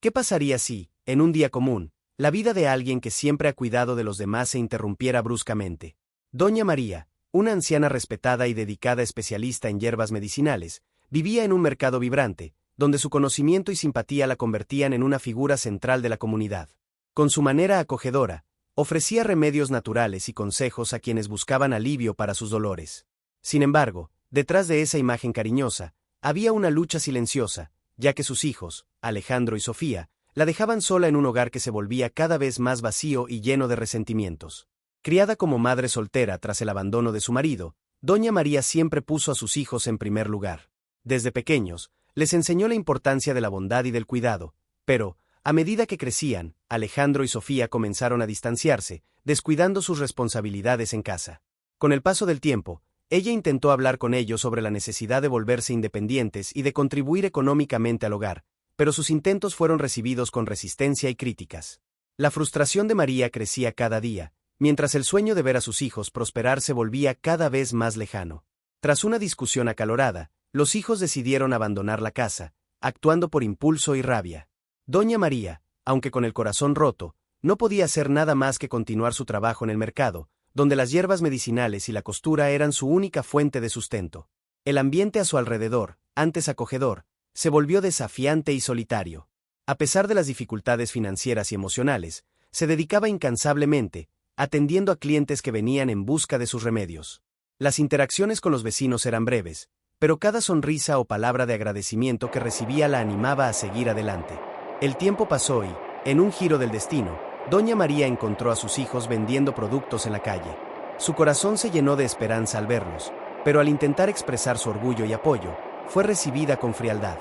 ¿Qué pasaría si, en un día común, la vida de alguien que siempre ha cuidado de los demás se interrumpiera bruscamente? Doña María, una anciana respetada y dedicada especialista en hierbas medicinales, vivía en un mercado vibrante, donde su conocimiento y simpatía la convertían en una figura central de la comunidad. Con su manera acogedora, ofrecía remedios naturales y consejos a quienes buscaban alivio para sus dolores. Sin embargo, detrás de esa imagen cariñosa, había una lucha silenciosa, ya que sus hijos, Alejandro y Sofía, la dejaban sola en un hogar que se volvía cada vez más vacío y lleno de resentimientos. Criada como madre soltera tras el abandono de su marido, Doña María siempre puso a sus hijos en primer lugar. Desde pequeños, les enseñó la importancia de la bondad y del cuidado, pero, a medida que crecían, Alejandro y Sofía comenzaron a distanciarse, descuidando sus responsabilidades en casa. Con el paso del tiempo, ella intentó hablar con ellos sobre la necesidad de volverse independientes y de contribuir económicamente al hogar, pero sus intentos fueron recibidos con resistencia y críticas. La frustración de María crecía cada día, mientras el sueño de ver a sus hijos prosperar se volvía cada vez más lejano. Tras una discusión acalorada, los hijos decidieron abandonar la casa, actuando por impulso y rabia. Doña María, aunque con el corazón roto, no podía hacer nada más que continuar su trabajo en el mercado, donde las hierbas medicinales y la costura eran su única fuente de sustento. El ambiente a su alrededor, antes acogedor, se volvió desafiante y solitario. A pesar de las dificultades financieras y emocionales, se dedicaba incansablemente, atendiendo a clientes que venían en busca de sus remedios. Las interacciones con los vecinos eran breves, pero cada sonrisa o palabra de agradecimiento que recibía la animaba a seguir adelante. El tiempo pasó y, en un giro del destino, Doña María encontró a sus hijos vendiendo productos en la calle. Su corazón se llenó de esperanza al verlos, pero al intentar expresar su orgullo y apoyo, fue recibida con frialdad.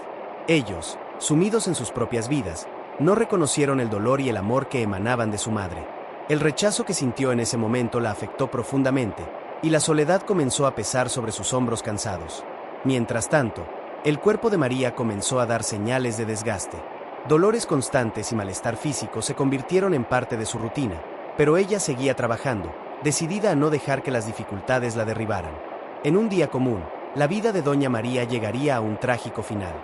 Ellos, sumidos en sus propias vidas, no reconocieron el dolor y el amor que emanaban de su madre. El rechazo que sintió en ese momento la afectó profundamente, y la soledad comenzó a pesar sobre sus hombros cansados. Mientras tanto, el cuerpo de María comenzó a dar señales de desgaste. Dolores constantes y malestar físico se convirtieron en parte de su rutina, pero ella seguía trabajando, decidida a no dejar que las dificultades la derribaran. En un día común, la vida de Doña María llegaría a un trágico final.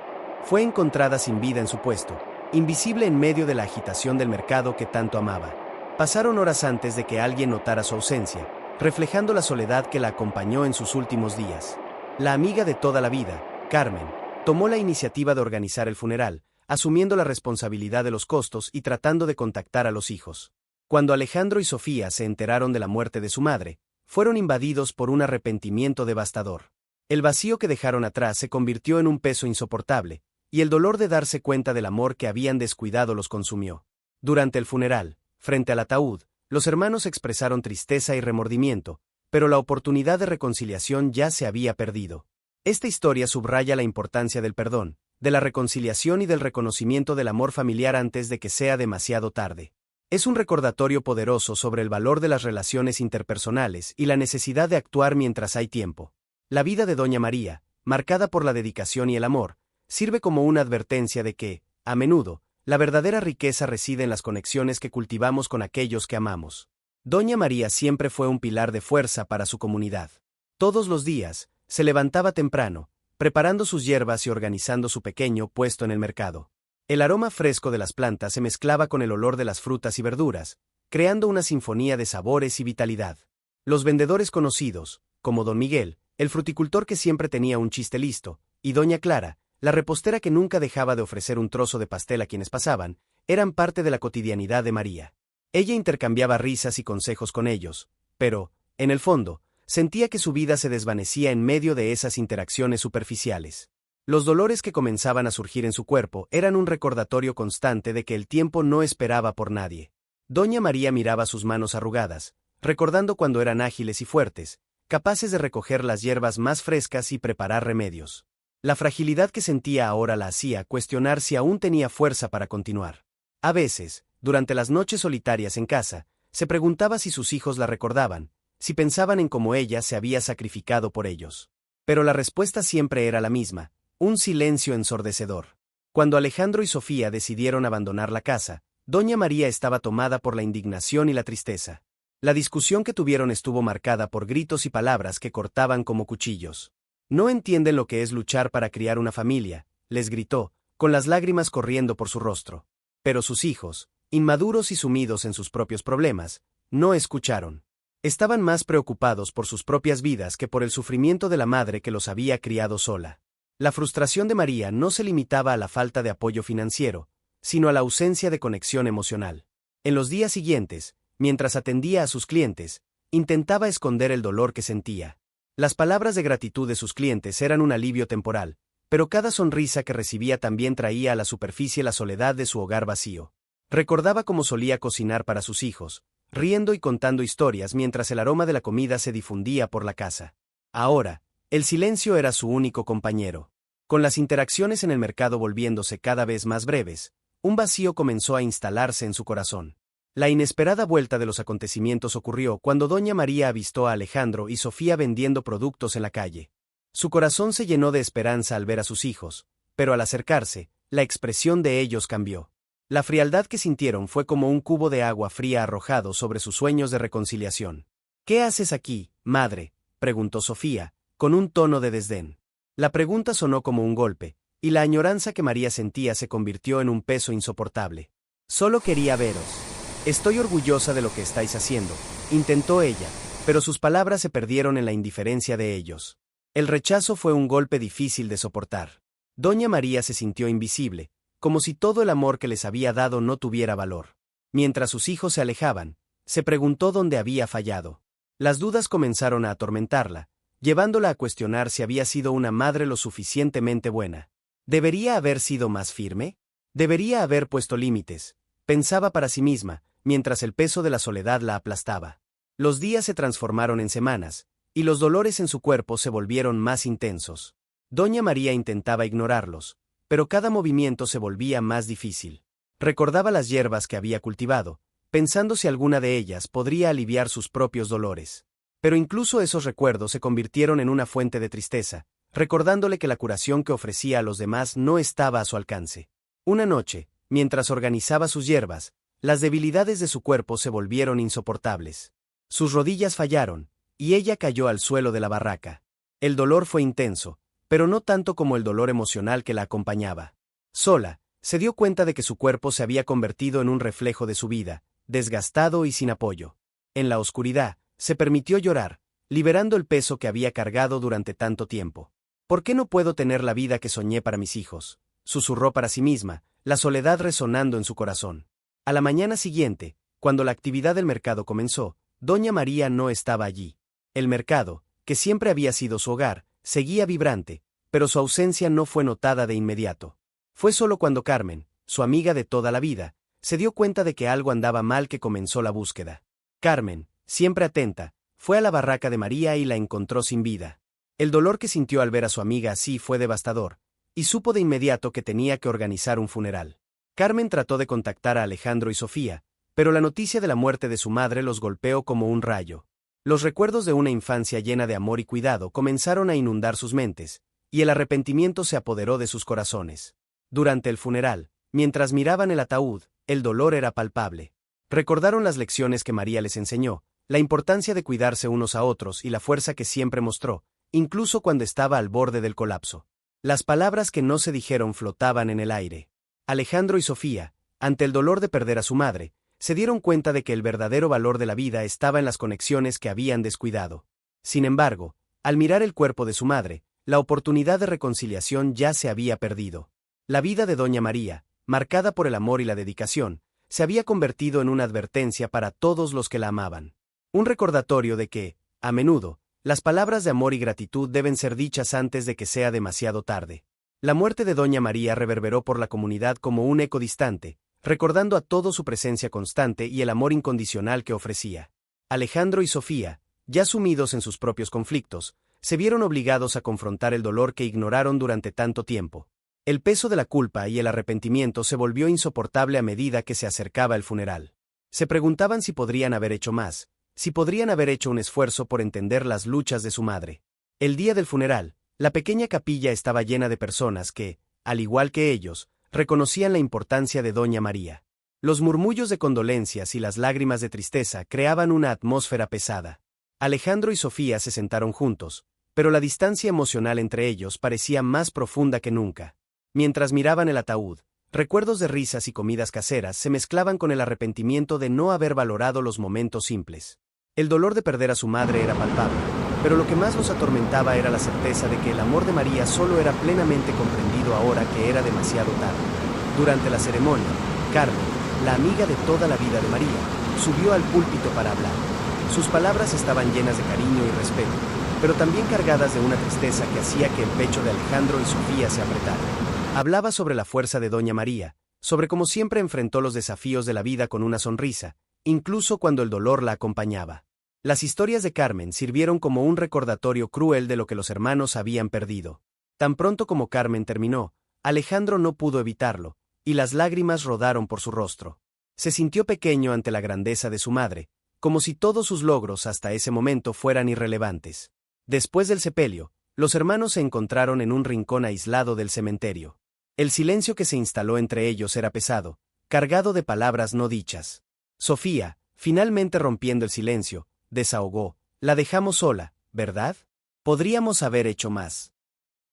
Fue encontrada sin vida en su puesto, invisible en medio de la agitación del mercado que tanto amaba. Pasaron horas antes de que alguien notara su ausencia, reflejando la soledad que la acompañó en sus últimos días. La amiga de toda la vida, Carmen, tomó la iniciativa de organizar el funeral, asumiendo la responsabilidad de los costos y tratando de contactar a los hijos. Cuando Alejandro y Sofía se enteraron de la muerte de su madre, fueron invadidos por un arrepentimiento devastador. El vacío que dejaron atrás se convirtió en un peso insoportable, y el dolor de darse cuenta del amor que habían descuidado los consumió. Durante el funeral, frente al ataúd, los hermanos expresaron tristeza y remordimiento, pero la oportunidad de reconciliación ya se había perdido. Esta historia subraya la importancia del perdón, de la reconciliación y del reconocimiento del amor familiar antes de que sea demasiado tarde. Es un recordatorio poderoso sobre el valor de las relaciones interpersonales y la necesidad de actuar mientras hay tiempo. La vida de Doña María, marcada por la dedicación y el amor, sirve como una advertencia de que, a menudo, la verdadera riqueza reside en las conexiones que cultivamos con aquellos que amamos. Doña María siempre fue un pilar de fuerza para su comunidad. Todos los días, se levantaba temprano, preparando sus hierbas y organizando su pequeño puesto en el mercado. El aroma fresco de las plantas se mezclaba con el olor de las frutas y verduras, creando una sinfonía de sabores y vitalidad. Los vendedores conocidos, como Don Miguel, el fruticultor que siempre tenía un chiste listo, y Doña Clara, la repostera que nunca dejaba de ofrecer un trozo de pastel a quienes pasaban, eran parte de la cotidianidad de María. Ella intercambiaba risas y consejos con ellos, pero, en el fondo, sentía que su vida se desvanecía en medio de esas interacciones superficiales. Los dolores que comenzaban a surgir en su cuerpo eran un recordatorio constante de que el tiempo no esperaba por nadie. Doña María miraba sus manos arrugadas, recordando cuando eran ágiles y fuertes, capaces de recoger las hierbas más frescas y preparar remedios. La fragilidad que sentía ahora la hacía cuestionar si aún tenía fuerza para continuar. A veces, durante las noches solitarias en casa, se preguntaba si sus hijos la recordaban, si pensaban en cómo ella se había sacrificado por ellos. Pero la respuesta siempre era la misma, un silencio ensordecedor. Cuando Alejandro y Sofía decidieron abandonar la casa, Doña María estaba tomada por la indignación y la tristeza. La discusión que tuvieron estuvo marcada por gritos y palabras que cortaban como cuchillos. «No entienden lo que es luchar para criar una familia», les gritó, con las lágrimas corriendo por su rostro. Pero sus hijos, inmaduros y sumidos en sus propios problemas, no escucharon. Estaban más preocupados por sus propias vidas que por el sufrimiento de la madre que los había criado sola. La frustración de María no se limitaba a la falta de apoyo financiero, sino a la ausencia de conexión emocional. En los días siguientes, mientras atendía a sus clientes, intentaba esconder el dolor que sentía. Las palabras de gratitud de sus clientes eran un alivio temporal, pero cada sonrisa que recibía también traía a la superficie la soledad de su hogar vacío. Recordaba cómo solía cocinar para sus hijos, riendo y contando historias mientras el aroma de la comida se difundía por la casa. Ahora, el silencio era su único compañero. Con las interacciones en el mercado volviéndose cada vez más breves, un vacío comenzó a instalarse en su corazón. La inesperada vuelta de los acontecimientos ocurrió cuando doña María avistó a Alejandro y Sofía vendiendo productos en la calle. Su corazón se llenó de esperanza al ver a sus hijos, pero al acercarse, la expresión de ellos cambió. La frialdad que sintieron fue como un cubo de agua fría arrojado sobre sus sueños de reconciliación. «¿Qué haces aquí, madre?», preguntó Sofía, con un tono de desdén. La pregunta sonó como un golpe, y la añoranza que María sentía se convirtió en un peso insoportable. «Solo quería veros. Estoy orgullosa de lo que estáis haciendo», intentó ella, pero sus palabras se perdieron en la indiferencia de ellos. El rechazo fue un golpe difícil de soportar. Doña María se sintió invisible, como si todo el amor que les había dado no tuviera valor. Mientras sus hijos se alejaban, se preguntó dónde había fallado. Las dudas comenzaron a atormentarla, llevándola a cuestionar si había sido una madre lo suficientemente buena. ¿Debería haber sido más firme? ¿Debería haber puesto límites?, pensaba para sí misma, mientras el peso de la soledad la aplastaba. Los días se transformaron en semanas, y los dolores en su cuerpo se volvieron más intensos. Doña María intentaba ignorarlos, pero cada movimiento se volvía más difícil. Recordaba las hierbas que había cultivado, pensando si alguna de ellas podría aliviar sus propios dolores. Pero incluso esos recuerdos se convirtieron en una fuente de tristeza, recordándole que la curación que ofrecía a los demás no estaba a su alcance. Una noche, mientras organizaba sus hierbas, las debilidades de su cuerpo se volvieron insoportables. Sus rodillas fallaron, y ella cayó al suelo de la barraca. El dolor fue intenso, pero no tanto como el dolor emocional que la acompañaba. Sola, se dio cuenta de que su cuerpo se había convertido en un reflejo de su vida, desgastado y sin apoyo. En la oscuridad, se permitió llorar, liberando el peso que había cargado durante tanto tiempo. «¿Por qué no puedo tener la vida que soñé para mis hijos?», susurró para sí misma, la soledad resonando en su corazón. A la mañana siguiente, cuando la actividad del mercado comenzó, doña María no estaba allí. El mercado, que siempre había sido su hogar, seguía vibrante, pero su ausencia no fue notada de inmediato. Fue solo cuando Carmen, su amiga de toda la vida, se dio cuenta de que algo andaba mal que comenzó la búsqueda. Carmen, siempre atenta, fue a la barraca de María y la encontró sin vida. El dolor que sintió al ver a su amiga así fue devastador, y supo de inmediato que tenía que organizar un funeral. Carmen trató de contactar a Alejandro y Sofía, pero la noticia de la muerte de su madre los golpeó como un rayo. Los recuerdos de una infancia llena de amor y cuidado comenzaron a inundar sus mentes, y el arrepentimiento se apoderó de sus corazones. Durante el funeral, mientras miraban el ataúd, el dolor era palpable. Recordaron las lecciones que María les enseñó, la importancia de cuidarse unos a otros y la fuerza que siempre mostró, incluso cuando estaba al borde del colapso. Las palabras que no se dijeron flotaban en el aire. Alejandro y Sofía, ante el dolor de perder a su madre, se dieron cuenta de que el verdadero valor de la vida estaba en las conexiones que habían descuidado. Sin embargo, al mirar el cuerpo de su madre, la oportunidad de reconciliación ya se había perdido. La vida de doña María, marcada por el amor y la dedicación, se había convertido en una advertencia para todos los que la amaban. Un recordatorio de que, a menudo, las palabras de amor y gratitud deben ser dichas antes de que sea demasiado tarde. La muerte de doña María reverberó por la comunidad como un eco distante, recordando a todos su presencia constante y el amor incondicional que ofrecía. Alejandro y Sofía, ya sumidos en sus propios conflictos, se vieron obligados a confrontar el dolor que ignoraron durante tanto tiempo. El peso de la culpa y el arrepentimiento se volvió insoportable a medida que se acercaba el funeral. Se preguntaban si podrían haber hecho más, si podrían haber hecho un esfuerzo por entender las luchas de su madre. El día del funeral, la pequeña capilla estaba llena de personas que, al igual que ellos, reconocían la importancia de doña María. Los murmullos de condolencias y las lágrimas de tristeza creaban una atmósfera pesada. Alejandro y Sofía se sentaron juntos, pero la distancia emocional entre ellos parecía más profunda que nunca. Mientras miraban el ataúd, Recuerdos de risas y comidas caseras se mezclaban con el arrepentimiento de no haber valorado los momentos simples. El dolor de perder a su madre era palpable, pero lo que más los atormentaba era la certeza de que el amor de María solo era plenamente comprendido ahora que era demasiado tarde. Durante la ceremonia, Carmen, la amiga de toda la vida de María, subió al púlpito para hablar. Sus palabras estaban llenas de cariño y respeto, pero también cargadas de una tristeza que hacía que el pecho de Alejandro y Sofía se apretara. Hablaba sobre la fuerza de Doña María, sobre cómo siempre enfrentó los desafíos de la vida con una sonrisa, incluso cuando el dolor la acompañaba. Las historias de Carmen sirvieron como un recordatorio cruel de lo que los hermanos habían perdido. Tan pronto como Carmen terminó, Alejandro no pudo evitarlo, y las lágrimas rodaron por su rostro. Se sintió pequeño ante la grandeza de su madre, como si todos sus logros hasta ese momento fueran irrelevantes. Después del sepelio, los hermanos se encontraron en un rincón aislado del cementerio. El silencio que se instaló entre ellos era pesado, cargado de palabras no dichas. Sofía, finalmente rompiendo el silencio, desahogó: «La dejamos sola, ¿verdad? Podríamos haber hecho más».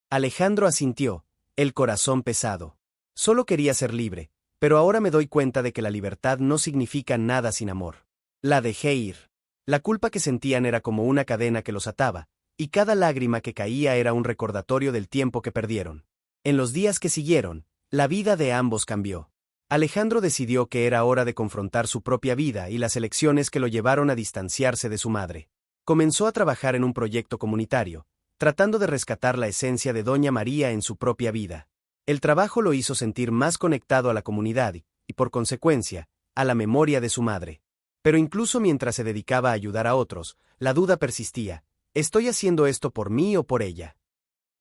Alejandro asintió, el corazón pesado. Solo quería ser libre, pero ahora me doy cuenta de que la libertad no significa nada sin amor. La dejé ir. La culpa que sentían era como una cadena que los ataba, y cada lágrima que caía era un recordatorio del tiempo que perdieron. En los días que siguieron, la vida de ambos cambió. Alejandro decidió que era hora de confrontar su propia vida y las elecciones que lo llevaron a distanciarse de su madre. Comenzó a trabajar en un proyecto comunitario, tratando de rescatar la esencia de Doña María en su propia vida. El trabajo lo hizo sentir más conectado a la comunidad y, por consecuencia, a la memoria de su madre. Pero incluso mientras se dedicaba a ayudar a otros, la duda persistía: ¿estoy haciendo esto por mí o por ella?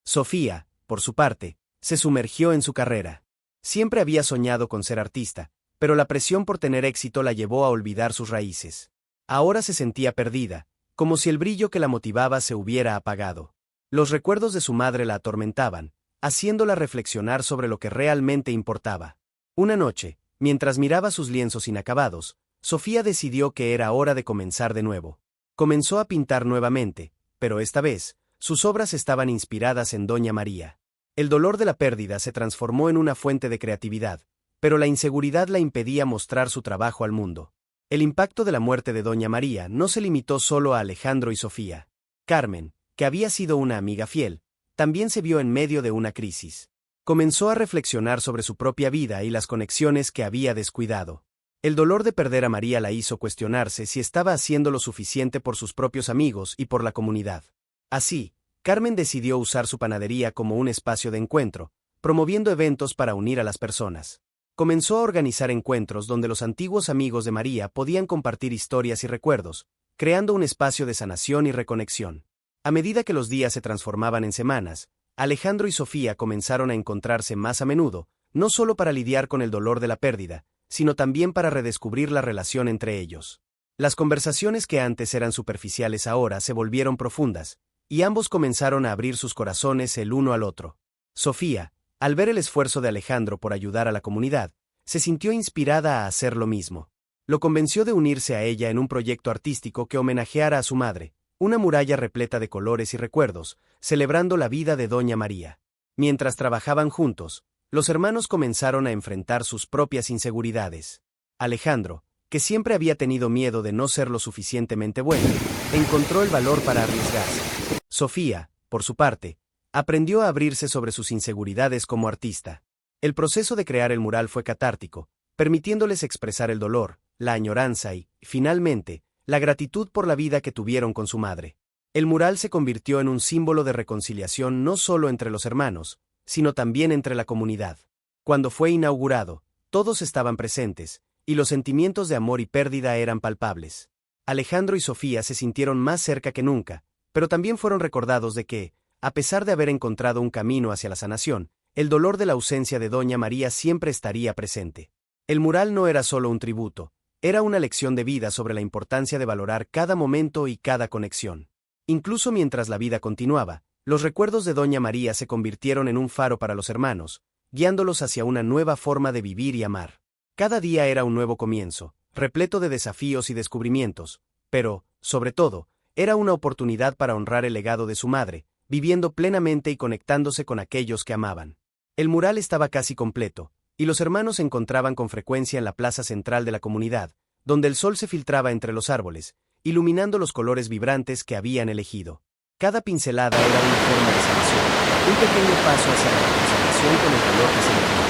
Sofía, por su parte, se sumergió en su carrera. Siempre había soñado con ser artista, pero la presión por tener éxito la llevó a olvidar sus raíces. Ahora se sentía perdida, como si el brillo que la motivaba se hubiera apagado. Los recuerdos de su madre la atormentaban, haciéndola reflexionar sobre lo que realmente importaba. Una noche, mientras miraba sus lienzos inacabados, Sofía decidió que era hora de comenzar de nuevo. Comenzó a pintar nuevamente, pero esta vez, sus obras estaban inspiradas en Doña María. El dolor de la pérdida se transformó en una fuente de creatividad, pero la inseguridad la impedía mostrar su trabajo al mundo. El impacto de la muerte de Doña María no se limitó solo a Alejandro y Sofía. Carmen, que había sido una amiga fiel, también se vio en medio de una crisis. Comenzó a reflexionar sobre su propia vida y las conexiones que había descuidado. El dolor de perder a María la hizo cuestionarse si estaba haciendo lo suficiente por sus propios amigos y por la comunidad. Así, Carmen decidió usar su panadería como un espacio de encuentro, promoviendo eventos para unir a las personas. Comenzó a organizar encuentros donde los antiguos amigos de María podían compartir historias y recuerdos, creando un espacio de sanación y reconexión. A medida que los días se transformaban en semanas, Alejandro y Sofía comenzaron a encontrarse más a menudo, no solo para lidiar con el dolor de la pérdida, sino también para redescubrir la relación entre ellos. Las conversaciones que antes eran superficiales ahora se volvieron profundas, y ambos comenzaron a abrir sus corazones el uno al otro. Sofía, al ver el esfuerzo de Alejandro por ayudar a la comunidad, se sintió inspirada a hacer lo mismo. Lo convenció de unirse a ella en un proyecto artístico que homenajeara a su madre, una muralla repleta de colores y recuerdos, celebrando la vida de Doña María. Mientras trabajaban juntos, los hermanos comenzaron a enfrentar sus propias inseguridades. Alejandro, que siempre había tenido miedo de no ser lo suficientemente bueno, encontró el valor para arriesgarse. Sofía, por su parte, aprendió a abrirse sobre sus inseguridades como artista. El proceso de crear el mural fue catártico, permitiéndoles expresar el dolor, la añoranza y, finalmente, la gratitud por la vida que tuvieron con su madre. El mural se convirtió en un símbolo de reconciliación no solo entre los hermanos, sino también entre la comunidad. Cuando fue inaugurado, todos estaban presentes, y los sentimientos de amor y pérdida eran palpables. Alejandro y Sofía se sintieron más cerca que nunca, pero también fueron recordados de que, a pesar de haber encontrado un camino hacia la sanación, el dolor de la ausencia de Doña María siempre estaría presente. El mural no era solo un tributo, era una lección de vida sobre la importancia de valorar cada momento y cada conexión. Incluso mientras la vida continuaba, los recuerdos de Doña María se convirtieron en un faro para los hermanos, guiándolos hacia una nueva forma de vivir y amar. Cada día era un nuevo comienzo, repleto de desafíos y descubrimientos, pero, sobre todo, era una oportunidad para honrar el legado de su madre, viviendo plenamente y conectándose con aquellos que amaban. El mural estaba casi completo, y los hermanos se encontraban con frecuencia en la plaza central de la comunidad, donde el sol se filtraba entre los árboles, iluminando los colores vibrantes que habían elegido. Cada pincelada era una forma de sanación, un pequeño paso hacia la reconciliación con el color que se elegía.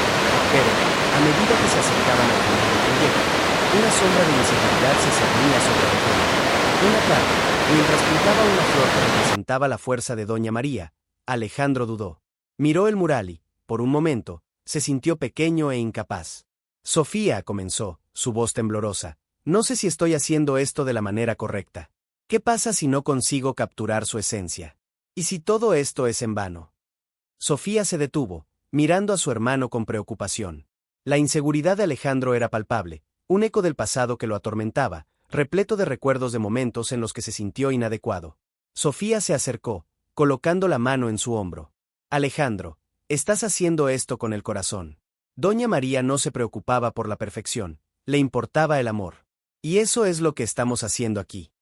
Pero, a medida que se acercaban al final del proyecto, una sombra de inseguridad se cernía sobre el pueblo. Una tarde, mientras pintaba una flor que representaba la fuerza de Doña María, Alejandro dudó. Miró el mural y, por un momento, se sintió pequeño e incapaz. Sofía, comenzó, su voz temblorosa, no sé si estoy haciendo esto de la manera correcta. ¿Qué pasa si no consigo capturar su esencia? ¿Y si todo esto es en vano? Sofía se detuvo, mirando a su hermano con preocupación. La inseguridad de Alejandro era palpable, un eco del pasado que lo atormentaba, repleto de recuerdos de momentos en los que se sintió inadecuado. Sofía se acercó, colocando la mano en su hombro. Alejandro, estás haciendo esto con el corazón. Doña María no se preocupaba por la perfección, le importaba el amor. Y eso es lo que estamos haciendo aquí.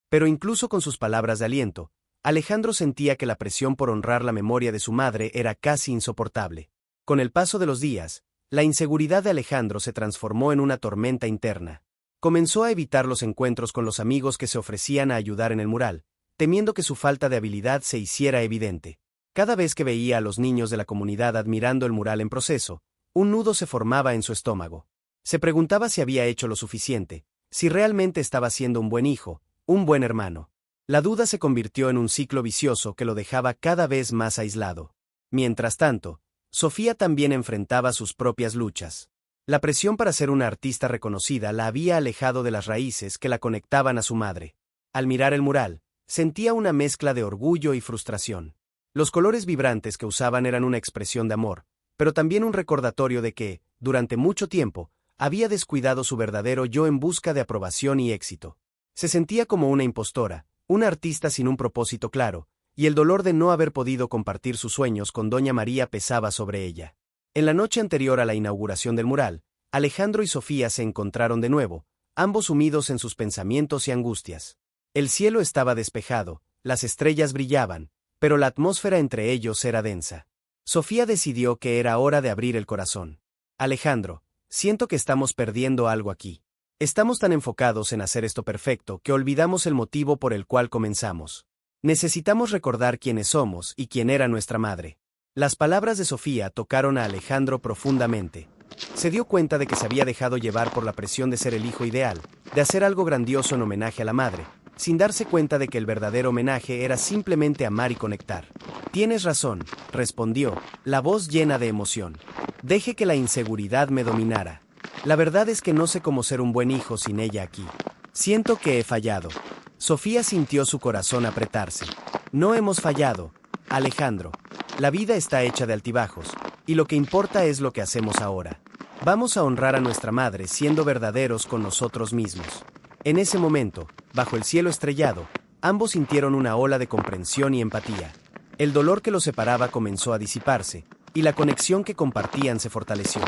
Pero incluso con sus palabras de aliento, Alejandro sentía que la presión por honrar la memoria de su madre era casi insoportable. Con el paso de los días, la inseguridad de Alejandro se transformó en una tormenta interna. Comenzó a evitar los encuentros con los amigos que se ofrecían a ayudar en el mural, temiendo que su falta de habilidad se hiciera evidente. Cada vez que veía a los niños de la comunidad admirando el mural en proceso, un nudo se formaba en su estómago. Se preguntaba si había hecho lo suficiente, si realmente estaba siendo un buen hijo, un buen hermano. La duda se convirtió en un ciclo vicioso que lo dejaba cada vez más aislado. Mientras tanto, Sofía también enfrentaba sus propias luchas. La presión para ser una artista reconocida la había alejado de las raíces que la conectaban a su madre. Al mirar el mural, sentía una mezcla de orgullo y frustración. Los colores vibrantes que usaban eran una expresión de amor, pero también un recordatorio de que, durante mucho tiempo, había descuidado su verdadero yo en busca de aprobación y éxito. Se sentía como una impostora, una artista sin un propósito claro, y el dolor de no haber podido compartir sus sueños con Doña María pesaba sobre ella. En la noche anterior a la inauguración del mural, Alejandro y Sofía se encontraron de nuevo, ambos sumidos en sus pensamientos y angustias. El cielo estaba despejado, las estrellas brillaban, pero la atmósfera entre ellos era densa. Sofía decidió que era hora de abrir el corazón. Alejandro, siento que estamos perdiendo algo aquí. Estamos tan enfocados en hacer esto perfecto que olvidamos el motivo por el cual comenzamos. Necesitamos recordar quiénes somos y quién era nuestra madre. Las palabras de Sofía tocaron a Alejandro profundamente. Se dio cuenta de que se había dejado llevar por la presión de ser el hijo ideal, de hacer algo grandioso en homenaje a la madre, sin darse cuenta de que el verdadero homenaje era simplemente amar y conectar. Tienes razón, respondió, la voz llena de emoción. Deje que la inseguridad me dominara. La verdad es que no sé cómo ser un buen hijo sin ella aquí. Siento que he fallado. Sofía sintió su corazón apretarse. No hemos fallado, Alejandro. La vida está hecha de altibajos, y lo que importa es lo que hacemos ahora. Vamos a honrar a nuestra madre siendo verdaderos con nosotros mismos. En ese momento, bajo el cielo estrellado, ambos sintieron una ola de comprensión y empatía. El dolor que los separaba comenzó a disiparse, y la conexión que compartían se fortaleció.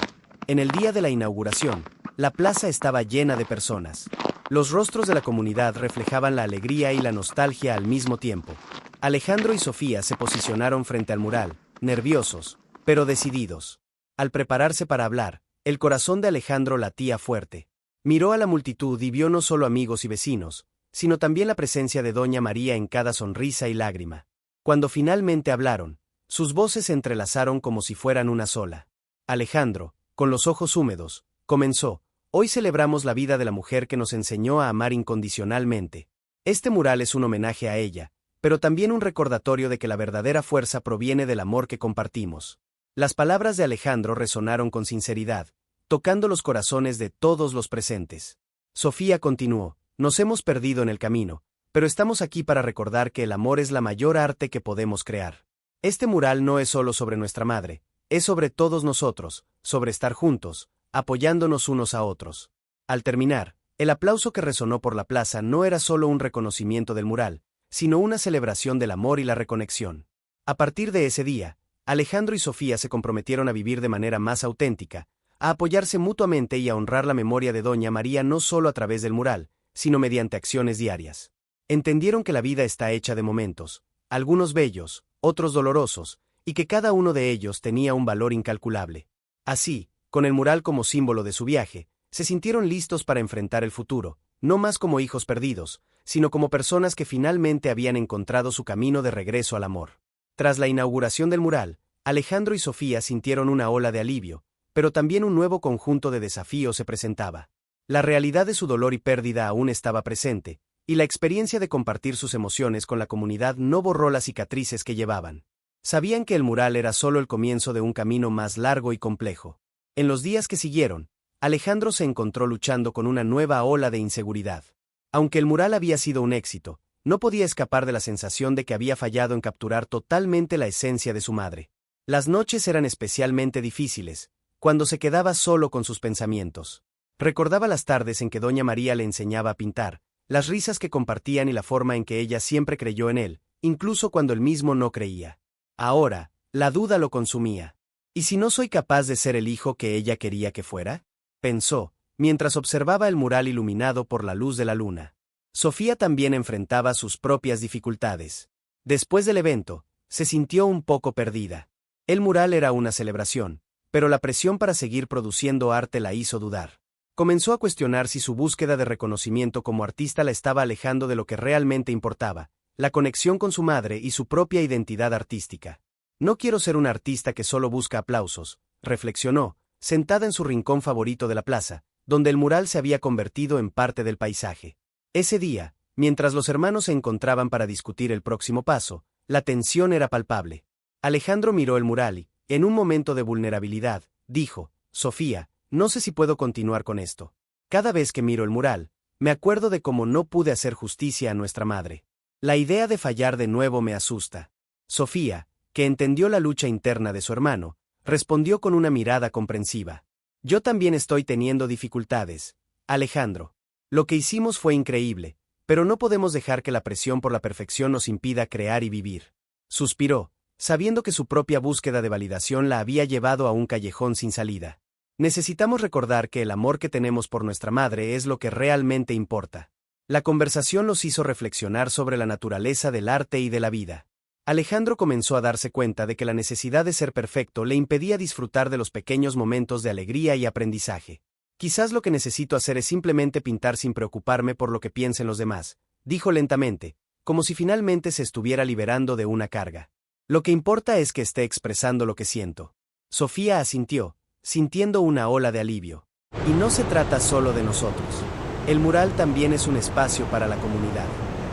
En el día de la inauguración, la plaza estaba llena de personas. Los rostros de la comunidad reflejaban la alegría y la nostalgia al mismo tiempo. Alejandro y Sofía se posicionaron frente al mural, nerviosos, pero decididos. Al prepararse para hablar, el corazón de Alejandro latía fuerte. Miró a la multitud y vio no solo amigos y vecinos, sino también la presencia de Doña María en cada sonrisa y lágrima. Cuando finalmente hablaron, sus voces se entrelazaron como si fueran una sola. Alejandro, con los ojos húmedos, comenzó: hoy celebramos la vida de la mujer que nos enseñó a amar incondicionalmente. Este mural es un homenaje a ella, pero también un recordatorio de que la verdadera fuerza proviene del amor que compartimos. Las palabras de Alejandro resonaron con sinceridad, tocando los corazones de todos los presentes. Sofía continuó: nos hemos perdido en el camino, pero estamos aquí para recordar que el amor es la mayor arte que podemos crear. Este mural no es solo sobre nuestra madre, es sobre todos nosotros, sobre estar juntos, apoyándonos unos a otros. Al terminar, el aplauso que resonó por la plaza no era solo un reconocimiento del mural, sino una celebración del amor y la reconexión. A partir de ese día, Alejandro y Sofía se comprometieron a vivir de manera más auténtica, a apoyarse mutuamente y a honrar la memoria de Doña María no solo a través del mural, sino mediante acciones diarias. Entendieron que la vida está hecha de momentos, algunos bellos, otros dolorosos, y que cada uno de ellos tenía un valor incalculable. Así, Con el mural como símbolo de su viaje, se sintieron listos para enfrentar el futuro, no más como hijos perdidos, sino como personas que finalmente habían encontrado su camino de regreso al amor. Tras la inauguración del mural, Alejandro y Sofía sintieron una ola de alivio, pero también un nuevo conjunto de desafíos se presentaba. La realidad de su dolor y pérdida aún estaba presente, y la experiencia de compartir sus emociones con la comunidad no borró las cicatrices que llevaban. Sabían que el mural era solo el comienzo de un camino más largo y complejo. En los días que siguieron, Alejandro se encontró luchando con una nueva ola de inseguridad. Aunque el mural había sido un éxito, no podía escapar de la sensación de que había fallado en capturar totalmente la esencia de su madre. Las noches eran especialmente difíciles, cuando se quedaba solo con sus pensamientos. Recordaba las tardes en que doña María le enseñaba a pintar, las risas que compartían y la forma en que ella siempre creyó en él, incluso cuando él mismo no creía. Ahora, la duda lo consumía. ¿Y si no soy capaz de ser el hijo que ella quería que fuera? Pensó, mientras observaba el mural iluminado por la luz de la luna. Sofía también enfrentaba sus propias dificultades. Después del evento, se sintió un poco perdida. El mural era una celebración, pero la presión para seguir produciendo arte la hizo dudar. Comenzó a cuestionar si su búsqueda de reconocimiento como artista la estaba alejando de lo que realmente importaba, la conexión con su madre y su propia identidad artística. No quiero ser un artista que solo busca aplausos, reflexionó, sentada en su rincón favorito de la plaza, donde el mural se había convertido en parte del paisaje. Ese día, mientras los hermanos se encontraban para discutir el próximo paso, la tensión era palpable. Alejandro miró el mural y, en un momento de vulnerabilidad, dijo: «Sofía, no sé si puedo continuar con esto. Cada vez que miro el mural, me acuerdo de cómo no pude hacer justicia a nuestra madre. La idea de fallar de nuevo me asusta». Sofía, que entendió la lucha interna de su hermano, respondió con una mirada comprensiva: «Yo también estoy teniendo dificultades, Alejandro. Lo que hicimos fue increíble, pero no podemos dejar que la presión por la perfección nos impida crear y vivir». Suspiró, sabiendo que su propia búsqueda de validación la había llevado a un callejón sin salida. Necesitamos recordar que el amor que tenemos por nuestra madre es lo que realmente importa. La conversación los hizo reflexionar sobre la naturaleza del arte y de la vida. Alejandro comenzó a darse cuenta de que la necesidad de ser perfecto le impedía disfrutar de los pequeños momentos de alegría y aprendizaje. «Quizás lo que necesito hacer es simplemente pintar sin preocuparme por lo que piensen los demás», dijo lentamente, como si finalmente se estuviera liberando de una carga. «Lo que importa es que esté expresando lo que siento». Sofía asintió, sintiendo una ola de alivio. «Y no se trata solo de nosotros. El mural también es un espacio para la comunidad.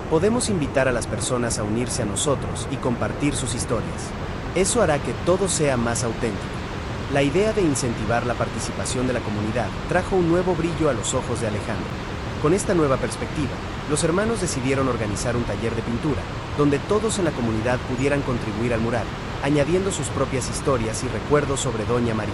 Podemos invitar a las personas a unirse a nosotros y compartir sus historias. Eso hará que todo sea más auténtico». La idea de incentivar la participación de la comunidad trajo un nuevo brillo a los ojos de Alejandro. Con esta nueva perspectiva, los hermanos decidieron organizar un taller de pintura, donde todos en la comunidad pudieran contribuir al mural, añadiendo sus propias historias y recuerdos sobre doña María.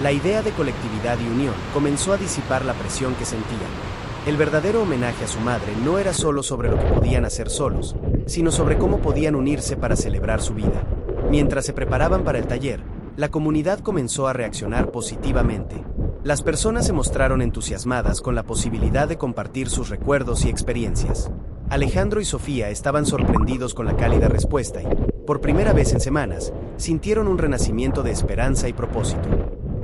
La idea de colectividad y unión comenzó a disipar la presión que sentían. El verdadero homenaje a su madre no era solo sobre lo que podían hacer solos, sino sobre cómo podían unirse para celebrar su vida. Mientras se preparaban para el taller, la comunidad comenzó a reaccionar positivamente. Las personas se mostraron entusiasmadas con la posibilidad de compartir sus recuerdos y experiencias. Alejandro y Sofía estaban sorprendidos con la cálida respuesta y, por primera vez en semanas, sintieron un renacimiento de esperanza y propósito.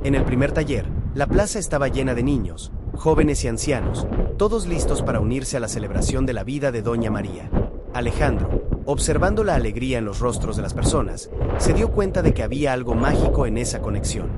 En el primer taller, la plaza estaba llena de niños, jóvenes y ancianos, todos listos para unirse a la celebración de la vida de doña María. Alejandro, observando la alegría en los rostros de las personas, se dio cuenta de que había algo mágico en esa conexión.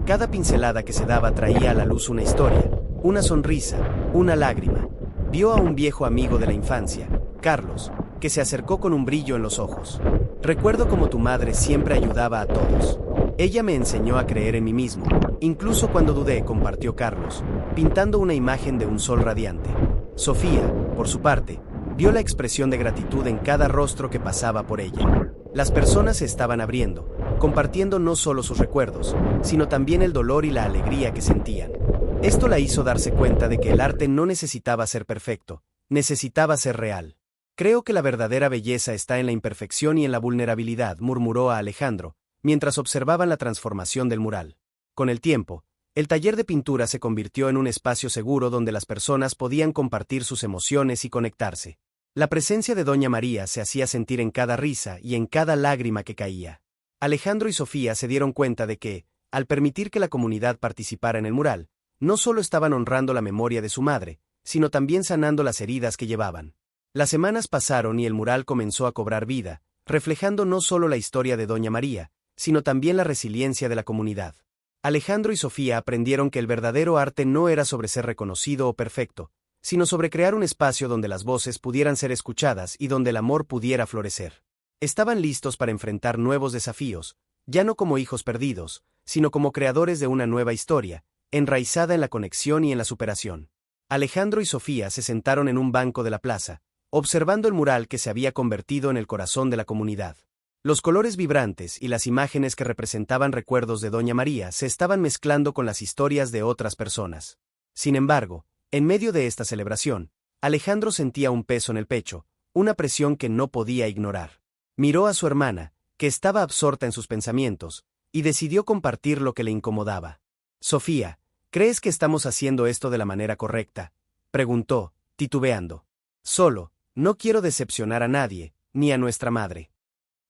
Cada pincelada que se daba traía a la luz una historia, una sonrisa, una lágrima. Vio a un viejo amigo de la infancia, Carlos, que se acercó con un brillo en los ojos. «Recuerdo cómo tu madre siempre ayudaba a todos. Ella me enseñó a creer en mí mismo, incluso cuando dudé», compartió Carlos, pintando una imagen de un sol radiante. Sofía, por su parte, vio la expresión de gratitud en cada rostro que pasaba por ella. Las personas se estaban abriendo, compartiendo no solo sus recuerdos, sino también el dolor y la alegría que sentían. Esto la hizo darse cuenta de que el arte no necesitaba ser perfecto, necesitaba ser real. «Creo que la verdadera belleza está en la imperfección y en la vulnerabilidad», murmuró a Alejandro, mientras observaban la transformación del mural. Con el tiempo, el taller de pintura se convirtió en un espacio seguro donde las personas podían compartir sus emociones y conectarse. La presencia de doña María se hacía sentir en cada risa y en cada lágrima que caía. Alejandro y Sofía se dieron cuenta de que, al permitir que la comunidad participara en el mural, no solo estaban honrando la memoria de su madre, sino también sanando las heridas que llevaban. Las semanas pasaron y el mural comenzó a cobrar vida, reflejando no solo la historia de Doña María, sino también la resiliencia de la comunidad. Alejandro y Sofía aprendieron que el verdadero arte no era sobre ser reconocido o perfecto, sino sobre crear un espacio donde las voces pudieran ser escuchadas y donde el amor pudiera florecer. Estaban listos para enfrentar nuevos desafíos, ya no como hijos perdidos, sino como creadores de una nueva historia, enraizada en la conexión y en la superación. Alejandro y Sofía se sentaron en un banco de la plaza, observando el mural que se había convertido en el corazón de la comunidad. Los colores vibrantes y las imágenes que representaban recuerdos de Doña María se estaban mezclando con las historias de otras personas. Sin embargo, en medio de esta celebración, Alejandro sentía un peso en el pecho, una presión que no podía ignorar. Miró a su hermana, que estaba absorta en sus pensamientos, y decidió compartir lo que le incomodaba. «Sofía, ¿crees que estamos haciendo esto de la manera correcta?», preguntó, titubeando. «Solo, no quiero decepcionar a nadie, ni a nuestra madre».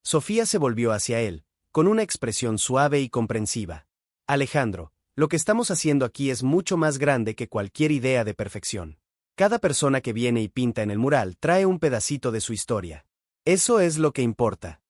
Sofía se volvió hacia él, con una expresión suave y comprensiva. «Alejandro, lo que estamos haciendo aquí es mucho más grande que cualquier idea de perfección. Cada persona que viene y pinta en el mural trae un pedacito de su historia. Eso es lo que importa».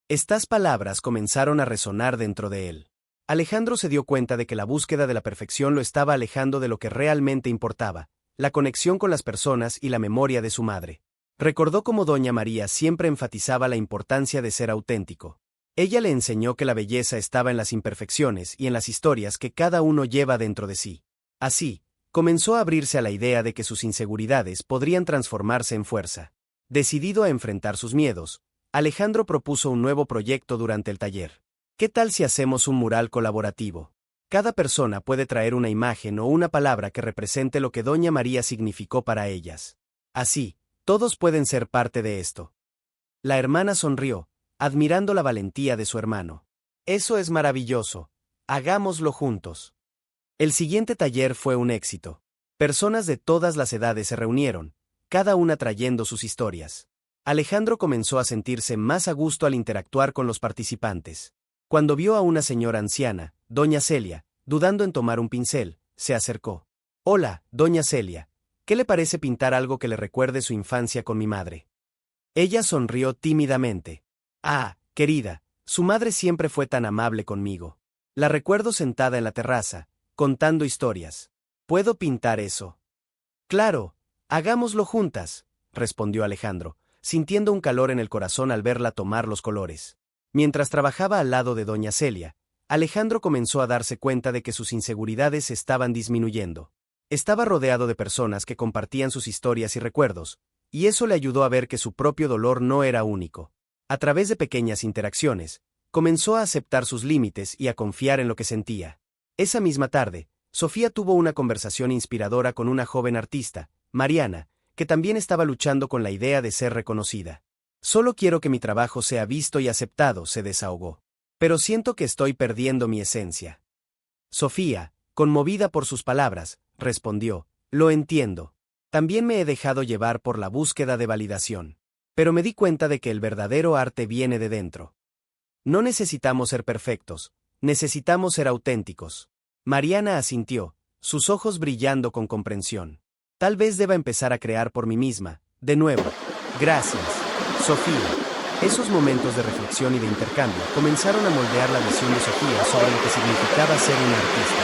Estas palabras comenzaron a resonar dentro de él. Alejandro se dio cuenta de que la búsqueda de la perfección lo estaba alejando de lo que realmente importaba, la conexión con las personas y la memoria de su madre. Recordó cómo Doña María siempre enfatizaba la importancia de ser auténtico. Ella le enseñó que la belleza estaba en las imperfecciones y en las historias que cada uno lleva dentro de sí. Así, comenzó a abrirse a la idea de que sus inseguridades podrían transformarse en fuerza. Decidido a enfrentar sus miedos, Alejandro propuso un nuevo proyecto durante el taller. ¿Qué tal si hacemos un mural colaborativo? Cada persona puede traer una imagen o una palabra que represente lo que Doña María significó para ellas. Así, todos pueden ser parte de esto. La hermana sonrió, admirando la valentía de su hermano. «Eso es maravilloso. Hagámoslo juntos». El siguiente taller fue un éxito. Personas de todas las edades se reunieron, cada una trayendo sus historias. Alejandro comenzó a sentirse más a gusto al interactuar con los participantes. Cuando vio a una señora anciana, Doña Celia, dudando en tomar un pincel, se acercó. «Hola, Doña Celia. ¿Qué le parece pintar algo que le recuerde su infancia con mi madre?» Ella sonrió tímidamente. «Ah, querida, su madre siempre fue tan amable conmigo. La recuerdo sentada en la terraza, contando historias. ¿Puedo pintar eso?» «Claro, hagámoslo juntas», respondió Alejandro, sintiendo un calor en el corazón al verla tomar los colores. Mientras trabajaba al lado de Doña Celia, Alejandro comenzó a darse cuenta de que sus inseguridades estaban disminuyendo. Estaba rodeado de personas que compartían sus historias y recuerdos, y eso le ayudó a ver que su propio dolor no era único. A través de pequeñas interacciones, comenzó a aceptar sus límites y a confiar en lo que sentía. Esa misma tarde, Sofía tuvo una conversación inspiradora con una joven artista, Mariana, que también estaba luchando con la idea de ser reconocida. «Solo quiero que mi trabajo sea visto y aceptado», se desahogó. «Pero siento que estoy perdiendo mi esencia». Sofía, conmovida por sus palabras, respondió: «Lo entiendo. También me he dejado llevar por la búsqueda de validación. Pero me di cuenta de que el verdadero arte viene de dentro. No necesitamos ser perfectos, necesitamos ser auténticos». Mariana asintió, sus ojos brillando con comprensión. «Tal vez deba empezar a crear por mí misma, de nuevo. Gracias, Sofía». Esos momentos de reflexión y de intercambio comenzaron a moldear la visión de Sofía sobre lo que significaba ser una artista.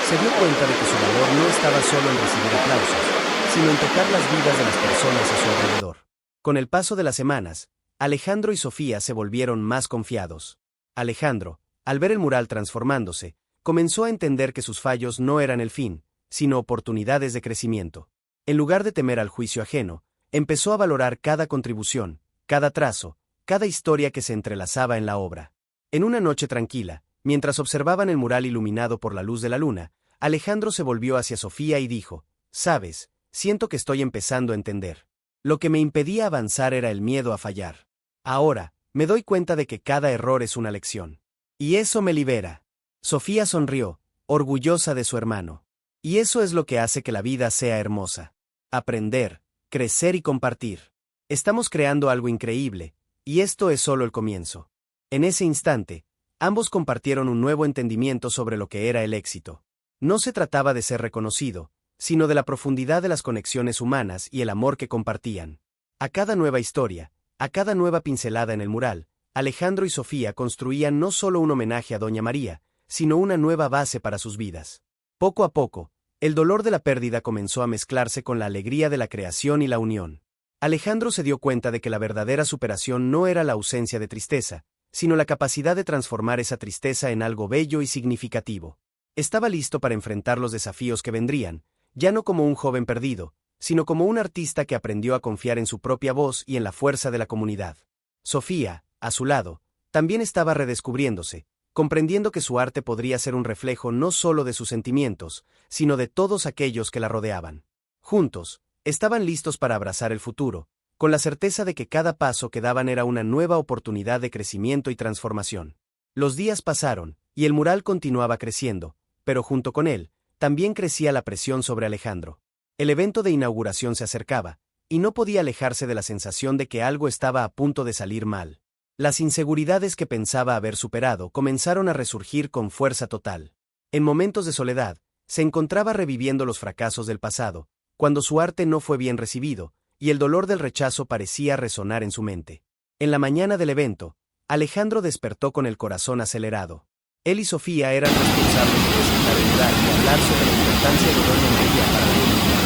Se dio cuenta de que su valor no estaba solo en recibir aplausos, sino en tocar las vidas de las personas a su alrededor. Con el paso de las semanas, Alejandro y Sofía se volvieron más confiados. Alejandro, al ver el mural transformándose, comenzó a entender que sus fallos no eran el fin, sino oportunidades de crecimiento. En lugar de temer al juicio ajeno, empezó a valorar cada contribución, cada trazo, cada historia que se entrelazaba en la obra. En una noche tranquila, mientras observaban el mural iluminado por la luz de la luna, Alejandro se volvió hacia Sofía y dijo: «Sabes, siento que estoy empezando a entender. Lo que me impedía avanzar era el miedo a fallar. Ahora, me doy cuenta de que cada error es una lección. Y eso me libera». Sofía sonrió, orgullosa de su hermano. Y eso es lo que hace que la vida sea hermosa. Aprender, crecer y compartir. Estamos creando algo increíble, y esto es solo el comienzo. En ese instante, Ambos compartieron un nuevo entendimiento sobre lo que era el éxito. No se trataba de ser reconocido, sino de la profundidad de las conexiones humanas y el amor que compartían. A cada nueva historia, a cada nueva pincelada en el mural, Alejandro y Sofía construían no solo un homenaje a Doña María, sino una nueva base para sus vidas. Poco a poco, el dolor de la pérdida comenzó a mezclarse con la alegría de la creación y la unión. Alejandro se dio cuenta de que la verdadera superación no era la ausencia de tristeza, sino la capacidad de transformar esa tristeza en algo bello y significativo. Estaba listo para enfrentar los desafíos que vendrían, ya no como un joven perdido, sino como un artista que aprendió a confiar en su propia voz y en la fuerza de la comunidad. Sofía, a su lado, también estaba redescubriéndose, comprendiendo que su arte podría ser un reflejo no solo de sus sentimientos, sino de todos aquellos que la rodeaban. Juntos, estaban listos para abrazar el futuro, con la certeza de que cada paso que daban era una nueva oportunidad de crecimiento y transformación. Los días pasaron, y el mural continuaba creciendo, pero junto con él, también crecía la presión sobre Alejandro. El evento de inauguración se acercaba, y no podía alejarse de la sensación de que algo estaba a punto de salir mal. Las inseguridades que pensaba haber superado comenzaron a resurgir con fuerza total. En momentos de soledad, se encontraba reviviendo los fracasos del pasado, cuando su arte no fue bien recibido, y el dolor del rechazo parecía resonar en su mente. En la mañana del evento, Alejandro despertó con el corazón acelerado. Él y Sofía eran responsables de presentar el mural y hablar sobre la importancia de Doña María para la comunidad.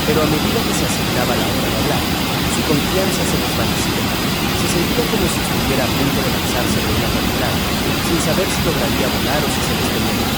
Pero a medida que se acercaba la hora de hablar, su confianza se desvanecía. Se sentía como si estuviera a punto de lanzarse de una catedral, sin saber si lograría volar o si se despediría.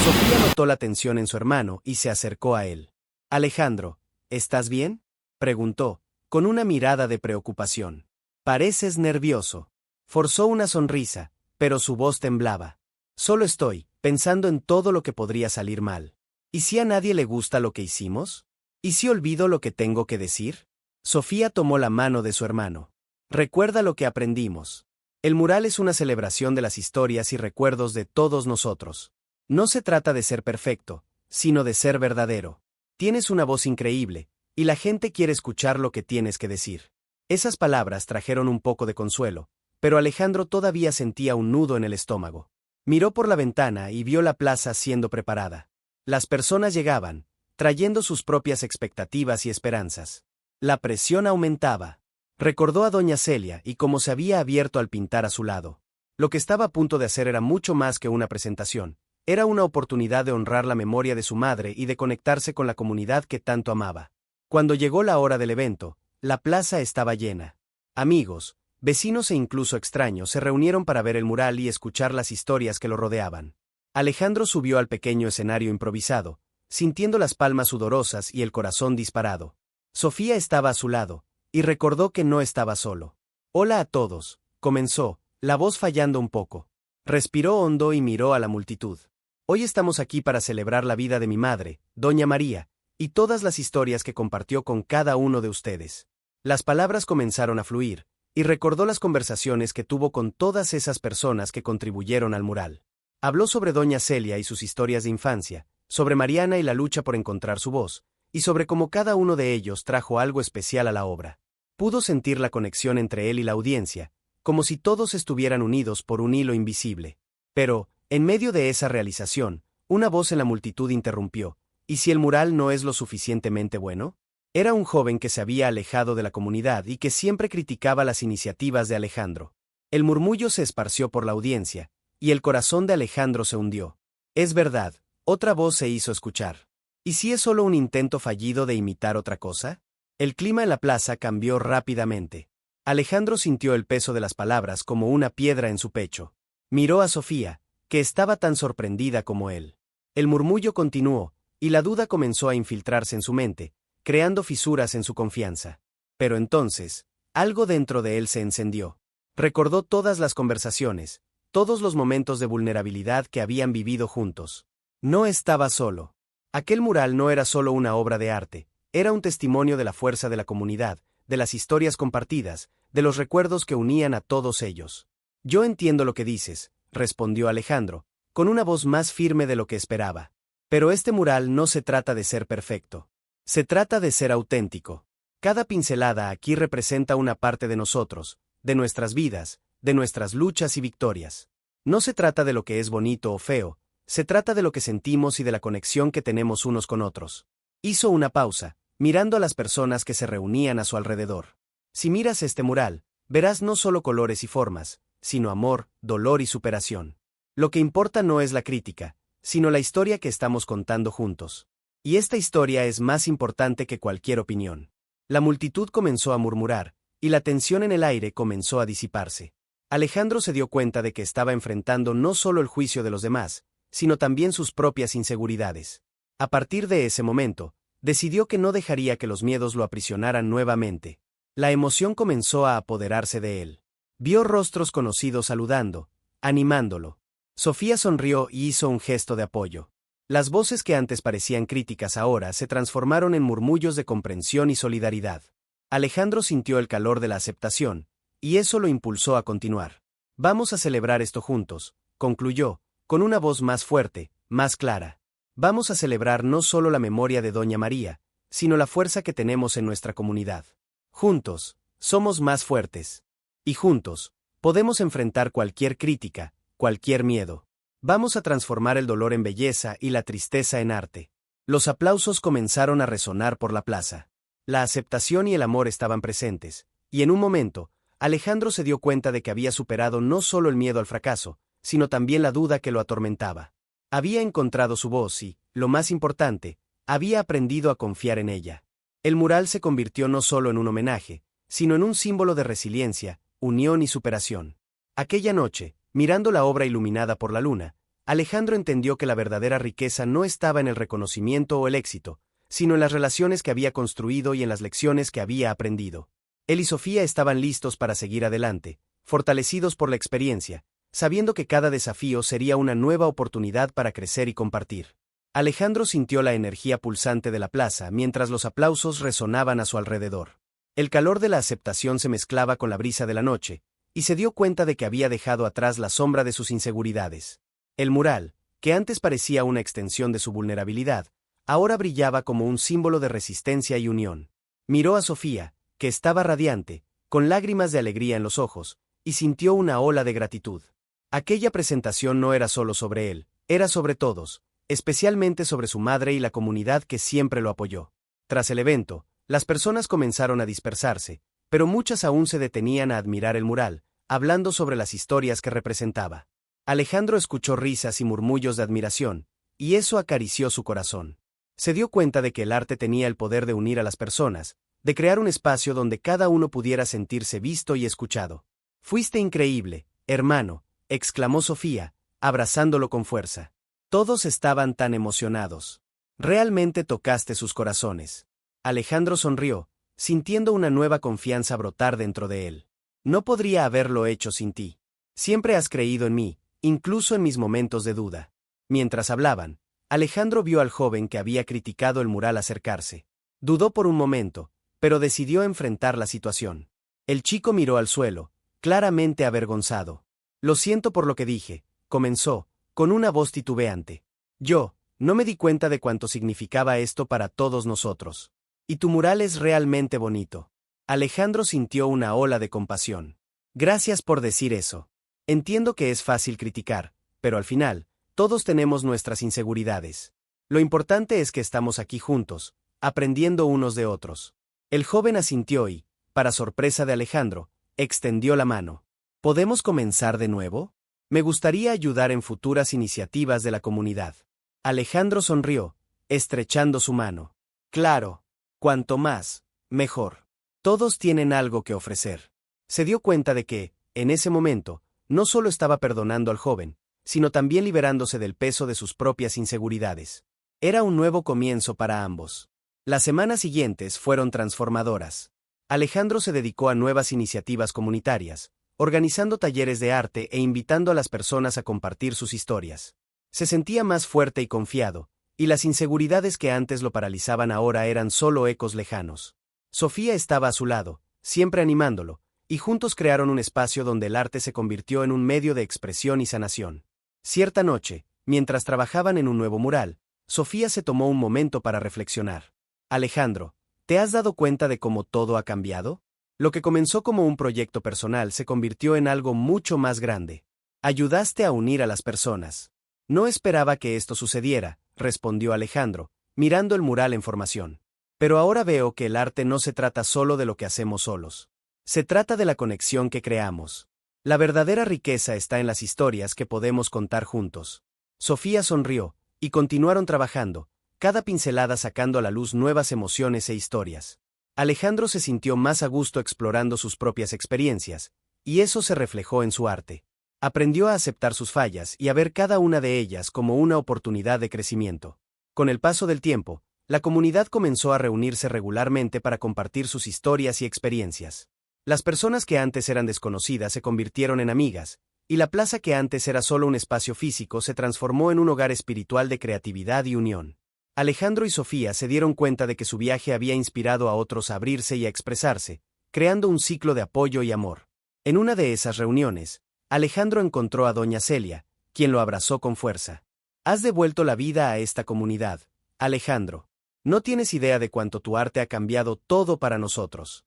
Sofía notó la tensión en su hermano y se acercó a él. «Alejandro, ¿estás bien?», preguntó, con una mirada de preocupación. «Pareces nervioso». Forzó una sonrisa, pero su voz temblaba. «Solo estoy pensando en todo lo que podría salir mal. ¿Y si a nadie le gusta lo que hicimos? ¿Y si olvido lo que tengo que decir?». Sofía tomó la mano de su hermano. «Recuerda lo que aprendimos. El mural es una celebración de las historias y recuerdos de todos nosotros. No se trata de ser perfecto, sino de ser verdadero. Tienes una voz increíble, y la gente quiere escuchar lo que tienes que decir». Esas palabras trajeron un poco de consuelo, pero Alejandro todavía sentía un nudo en el estómago. Miró por la ventana y vio la plaza siendo preparada. Las personas llegaban, trayendo sus propias expectativas y esperanzas. La presión aumentaba. Recordó a doña Celia y cómo se había abierto al pintar a su lado. Lo que estaba a punto de hacer era mucho más que una presentación. Era una oportunidad de honrar la memoria de su madre y de conectarse con la comunidad que tanto amaba. Cuando llegó la hora del evento, la plaza estaba llena. Amigos, vecinos e incluso extraños se reunieron para ver el mural y escuchar las historias que lo rodeaban. Alejandro subió al pequeño escenario improvisado, sintiendo las palmas sudorosas y el corazón disparado. Sofía estaba a su lado, y recordó que no estaba solo. «Hola a todos», comenzó, la voz fallando un poco. Respiró hondo y miró a la multitud. «Hoy estamos aquí para celebrar la vida de mi madre, Doña María, y todas las historias que compartió con cada uno de ustedes». Las palabras comenzaron a fluir, y recordó las conversaciones que tuvo con todas esas personas que contribuyeron al mural. Habló sobre doña Celia y sus historias de infancia, sobre Mariana y la lucha por encontrar su voz, y sobre cómo cada uno de ellos trajo algo especial a la obra. Pudo sentir la conexión entre él y la audiencia, como si todos estuvieran unidos por un hilo invisible. Pero, en medio de esa realización, una voz en la multitud interrumpió: «¿Y si el mural no es lo suficientemente bueno?». Era un joven que se había alejado de la comunidad y que siempre criticaba las iniciativas de Alejandro. El murmullo se esparció por la audiencia, y el corazón de Alejandro se hundió. «Es verdad», otra voz se hizo escuchar. «¿Y si es solo un intento fallido de imitar otra cosa?». El clima en la plaza cambió rápidamente. Alejandro sintió el peso de las palabras como una piedra en su pecho. Miró a Sofía, que estaba tan sorprendida como él. El murmullo continuó, y la duda comenzó a infiltrarse en su mente, creando fisuras en su confianza. Pero entonces, algo dentro de él se encendió. Recordó todas las conversaciones, todos los momentos de vulnerabilidad que habían vivido juntos. No estaba solo. Aquel mural no era solo una obra de arte, era un testimonio de la fuerza de la comunidad, de las historias compartidas, de los recuerdos que unían a todos ellos. «Yo entiendo lo que dices», respondió Alejandro, con una voz más firme de lo que esperaba. «Pero este mural no se trata de ser perfecto. Se trata de ser auténtico. Cada pincelada aquí representa una parte de nosotros, de nuestras vidas, de nuestras luchas y victorias. No se trata de lo que es bonito o feo, se trata de lo que sentimos y de la conexión que tenemos unos con otros. Hizo una pausa, mirando a las personas que se reunían a su alrededor. Si miras este mural, verás no solo colores y formas, sino amor, dolor y superación. Lo que importa no es la crítica, sino la historia que estamos contando juntos. Y esta historia es más importante que cualquier opinión. La multitud comenzó a murmurar, y la tensión en el aire comenzó a disiparse. Alejandro se dio cuenta de que estaba enfrentando no solo el juicio de los demás, sino también sus propias inseguridades. A partir de ese momento, decidió que no dejaría que los miedos lo aprisionaran nuevamente. La emoción comenzó a apoderarse de él. Vio rostros conocidos saludando, animándolo. Sofía sonrió y hizo un gesto de apoyo. Las voces que antes parecían críticas ahora se transformaron en murmullos de comprensión y solidaridad. Alejandro sintió el calor de la aceptación, y eso lo impulsó a continuar. Vamos a celebrar esto juntos, concluyó, con una voz más fuerte, más clara. Vamos a celebrar no solo la memoria de Doña María, sino la fuerza que tenemos en nuestra comunidad. Juntos, somos más fuertes. Y juntos, podemos enfrentar cualquier crítica, cualquier miedo. Vamos a transformar el dolor en belleza y la tristeza en arte. Los aplausos comenzaron a resonar por la plaza. La aceptación y el amor estaban presentes, y en un momento, Alejandro se dio cuenta de que había superado no solo el miedo al fracaso, sino también la duda que lo atormentaba. Había encontrado su voz y, lo más importante, había aprendido a confiar en ella. El mural se convirtió no solo en un homenaje, sino en un símbolo de resiliencia, unión y superación. Aquella noche, mirando la obra iluminada por la luna, Alejandro entendió que la verdadera riqueza no estaba en el reconocimiento o el éxito, sino en las relaciones que había construido y en las lecciones que había aprendido. Él y Sofía estaban listos para seguir adelante, fortalecidos por la experiencia, sabiendo que cada desafío sería una nueva oportunidad para crecer y compartir. Alejandro sintió la energía pulsante de la plaza mientras los aplausos resonaban a su alrededor. El calor de la aceptación se mezclaba con la brisa de la noche, y se dio cuenta de que había dejado atrás la sombra de sus inseguridades. El mural, que antes parecía una extensión de su vulnerabilidad, ahora brillaba como un símbolo de resistencia y unión. Miró a Sofía, que estaba radiante, con lágrimas de alegría en los ojos, y sintió una ola de gratitud. Aquella presentación no era solo sobre él, era sobre todos, especialmente sobre su madre y la comunidad que siempre lo apoyó. Tras el evento, las personas comenzaron a dispersarse, pero muchas aún se detenían a admirar el mural, hablando sobre las historias que representaba. Alejandro escuchó risas y murmullos de admiración, y eso acarició su corazón. Se dio cuenta de que el arte tenía el poder de unir a las personas, de crear un espacio donde cada uno pudiera sentirse visto y escuchado. «Fuiste increíble, hermano», exclamó Sofía, abrazándolo con fuerza. Todos estaban tan emocionados. Realmente tocaste sus corazones. Alejandro sonrió, sintiendo una nueva confianza brotar dentro de él. No podría haberlo hecho sin ti. Siempre has creído en mí, incluso en mis momentos de duda. Mientras hablaban, Alejandro vio al joven que había criticado el mural acercarse. Dudó por un momento, pero decidió enfrentar la situación. El chico miró al suelo, claramente avergonzado. «Lo siento por lo que dije», comenzó, con una voz titubeante. «Yo, no me di cuenta de cuánto significaba esto para todos nosotros. Y tu mural es realmente bonito». Alejandro sintió una ola de compasión. «Gracias por decir eso. Entiendo que es fácil criticar, pero al final, todos tenemos nuestras inseguridades. Lo importante es que estamos aquí juntos, aprendiendo unos de otros». El joven asintió y, para sorpresa de Alejandro, extendió la mano. «¿Podemos comenzar de nuevo? Me gustaría ayudar en futuras iniciativas de la comunidad». Alejandro sonrió, estrechando su mano. «Claro. Cuanto más, mejor. Todos tienen algo que ofrecer». Se dio cuenta de que, en ese momento, no solo estaba perdonando al joven, sino también liberándose del peso de sus propias inseguridades. Era un nuevo comienzo para ambos. Las semanas siguientes fueron transformadoras. Alejandro se dedicó a nuevas iniciativas comunitarias, organizando talleres de arte e invitando a las personas a compartir sus historias. Se sentía más fuerte y confiado, y las inseguridades que antes lo paralizaban ahora eran solo ecos lejanos. Sofía estaba a su lado, siempre animándolo, y juntos crearon un espacio donde el arte se convirtió en un medio de expresión y sanación. Cierta noche, mientras trabajaban en un nuevo mural, Sofía se tomó un momento para reflexionar. «Alejandro, ¿te has dado cuenta de cómo todo ha cambiado? Lo que comenzó como un proyecto personal se convirtió en algo mucho más grande. Ayudaste a unir a las personas. No esperaba que esto sucediera, respondió Alejandro, mirando el mural en formación. Pero ahora veo que el arte no se trata solo de lo que hacemos solos. Se trata de la conexión que creamos. La verdadera riqueza está en las historias que podemos contar juntos. Sofía sonrió, y continuaron trabajando, cada pincelada sacando a la luz nuevas emociones e historias. Alejandro se sintió más a gusto explorando sus propias experiencias, y eso se reflejó en su arte. Aprendió a aceptar sus fallas y a ver cada una de ellas como una oportunidad de crecimiento. Con el paso del tiempo, la comunidad comenzó a reunirse regularmente para compartir sus historias y experiencias. Las personas que antes eran desconocidas se convirtieron en amigas, y la plaza que antes era solo un espacio físico se transformó en un hogar espiritual de creatividad y unión. Alejandro y Sofía se dieron cuenta de que su viaje había inspirado a otros a abrirse y a expresarse, creando un ciclo de apoyo y amor. En una de esas reuniones, Alejandro encontró a doña Celia, quien lo abrazó con fuerza. Has devuelto la vida a esta comunidad, Alejandro. No tienes idea de cuánto tu arte ha cambiado todo para nosotros.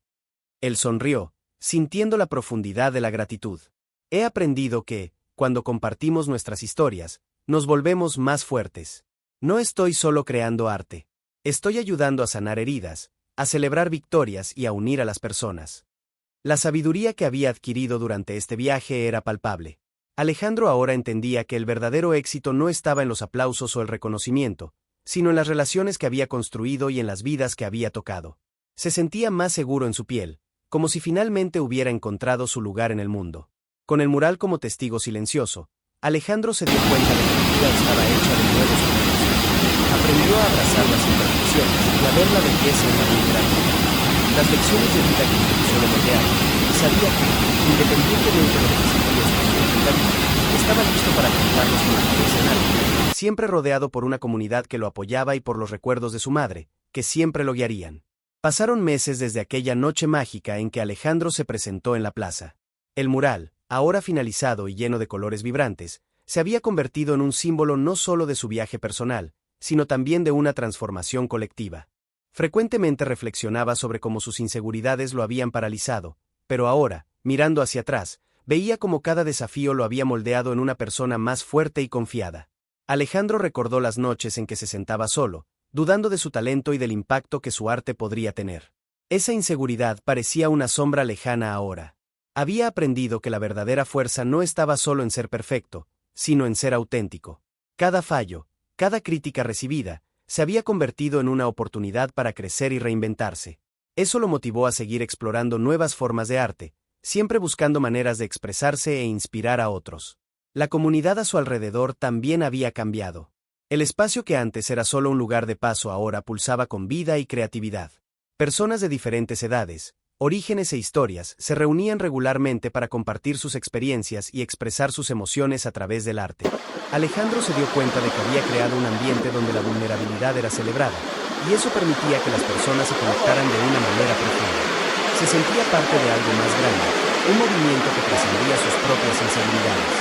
Él sonrió, sintiendo la profundidad de la gratitud. He aprendido que, cuando compartimos nuestras historias, nos volvemos más fuertes. No estoy solo creando arte. Estoy ayudando a sanar heridas, a celebrar victorias y a unir a las personas. La sabiduría que había adquirido durante este viaje era palpable. Alejandro ahora entendía que el verdadero éxito no estaba en los aplausos o el reconocimiento, sino en las relaciones que había construido y en las vidas que había tocado. Se sentía más seguro en su piel, como si finalmente hubiera encontrado su lugar en el mundo. Con el mural como testigo silencioso, Alejandro se dio cuenta de que la vida estaba hecha de nuevos comienzos. Aprendió a abrazar las imperfecciones y a ver la belleza en la vulnerabilidad. Las lecciones de vida que utilizó de moldear, y sabía que, independientemente de los desafíos que enfrentaría, estaba listo para afrontarlos con interés en algo, siempre rodeado por una comunidad que lo apoyaba y por los recuerdos de su madre, que siempre lo guiarían. Pasaron meses desde aquella noche mágica en que Alejandro se presentó en la plaza. El mural, ahora finalizado y lleno de colores vibrantes, se había convertido en un símbolo no solo de su viaje personal, sino también de una transformación colectiva. Frecuentemente reflexionaba sobre cómo sus inseguridades lo habían paralizado, pero ahora, mirando hacia atrás, veía cómo cada desafío lo había moldeado en una persona más fuerte y confiada. Alejandro recordó las noches en que se sentaba solo, dudando de su talento y del impacto que su arte podría tener. Esa inseguridad parecía una sombra lejana ahora. Había aprendido que la verdadera fuerza no estaba solo en ser perfecto, sino en ser auténtico. Cada fallo, cada crítica recibida, se había convertido en una oportunidad para crecer y reinventarse. Eso lo motivó a seguir explorando nuevas formas de arte, siempre buscando maneras de expresarse e inspirar a otros. La comunidad a su alrededor también había cambiado. El espacio que antes era solo un lugar de paso ahora pulsaba con vida y creatividad. Personas de diferentes edades, orígenes e historias se reunían regularmente para compartir sus experiencias y expresar sus emociones a través del arte. Alejandro se dio cuenta de que había creado un ambiente donde la vulnerabilidad era celebrada, y eso permitía que las personas se conectaran de una manera profunda. Se sentía parte de algo más grande, un movimiento que trascendía sus propias inseguridades.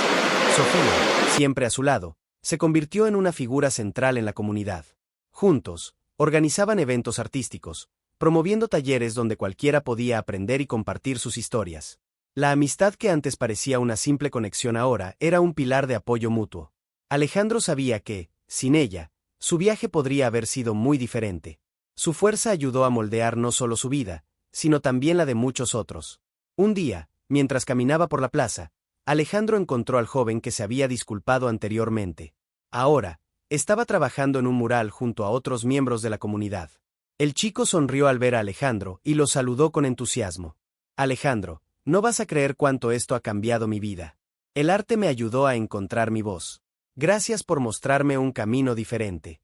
Sofía, siempre a su lado, se convirtió en una figura central en la comunidad. Juntos, organizaban eventos artísticos, promoviendo talleres donde cualquiera podía aprender y compartir sus historias. La amistad que antes parecía una simple conexión ahora era un pilar de apoyo mutuo. Alejandro sabía que, sin ella, su viaje podría haber sido muy diferente. Su fuerza ayudó a moldear no solo su vida, sino también la de muchos otros. Un día, mientras caminaba por la plaza, Alejandro encontró al joven que se había disculpado anteriormente. Ahora, estaba trabajando en un mural junto a otros miembros de la comunidad. El chico sonrió al ver a Alejandro y lo saludó con entusiasmo. Alejandro, no vas a creer cuánto esto ha cambiado mi vida. El arte me ayudó a encontrar mi voz. Gracias por mostrarme un camino diferente.